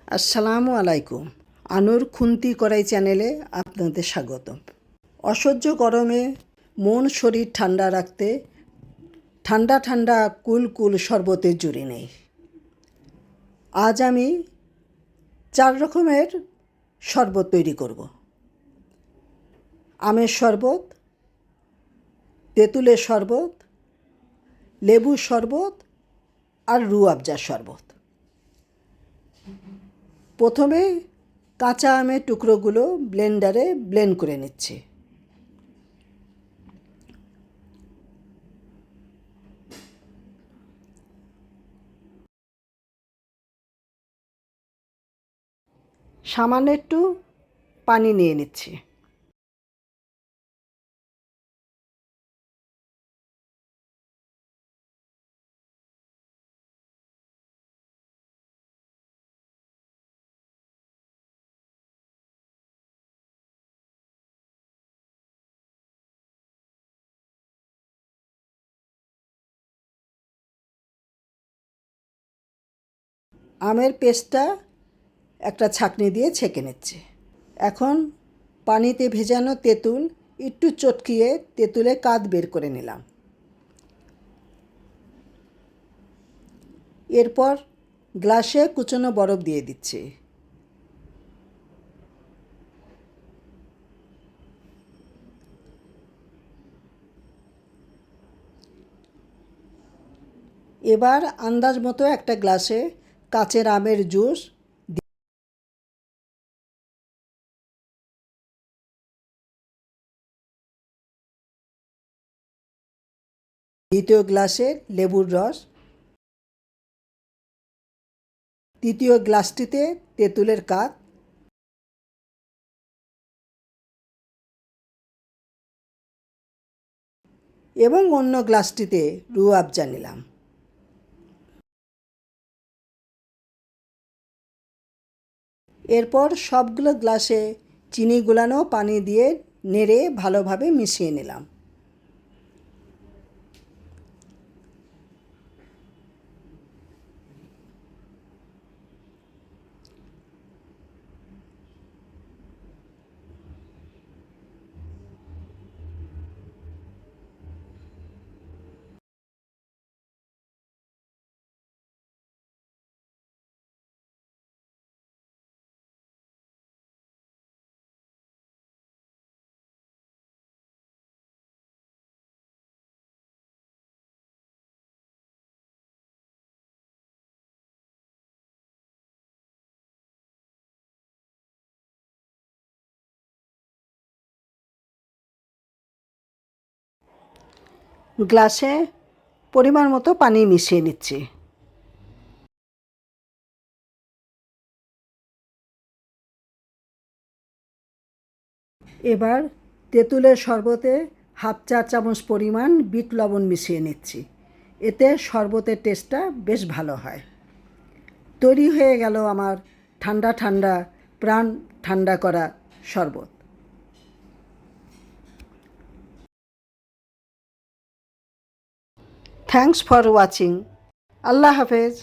আসসালামু আলাইকুম। আনুর খুন্তি কড়াই চ্যানেলে আপনাদের স্বাগত। অসহ্য গরমে মন শরীর ঠান্ডা রাখতে ঠান্ডা ঠান্ডা কুল কুল শরবতের জুড়ি নেই। আজ আমি 4 রকমের শরবত তৈরি করব। আমের শরবত, তেঁতুলের শরবত, লেবুর শরবত আর রুয়াবজার শরবত। প্রথমে কাঁচা আমের টুকরোগুলো ব্লেন্ডারে ব্লেন্ড করে নিচ্ছি। সামান্য একটু পানি নিয়ে নিচ্ছি। আমের পেস্টটা একটা ছাঁকনি দিয়ে ছেঁকে নিচ্ছি। এখন পানিতে ভেজানো তেঁতুল একটু চটকিয়ে তেঁতুলে কাঁদ বের করে নিলাম। এরপর গ্লাসে কুচনো বরফ দিয়ে দিচ্ছি। এবার আন্দাজ মতো একটা গ্লাসে কাঁচের আমের জুস, দ্বিতীয় গ্লাসে লেবুর রস, তৃতীয় গ্লাসটিতে তেঁতুলের কাঁদ এবং অন্য গ্লাসটিতে রুয়াবজা নিলাম। এরপর সবগুলো গ্লাসে চিনি গুলানো পানি দিয়ে নেড়ে ভালোভাবে মিশিয়ে নিলাম। গ্লাসে পরিমাণ মতো পানি মিশিয়ে নিচ্ছি। এবার তেঁতুলের শরবতে হাফ চা চামচ পরিমাণ বিট লবণ মিশিয়ে নিচ্ছি। এতে শরবতের টেস্টটা বেশ ভালো হয়। তৈরি হয়ে গেল আমার ঠান্ডা ঠান্ডা প্রাণ ঠান্ডা করা শরবত। Thanks for watching. আল্লাহ হাফেজ।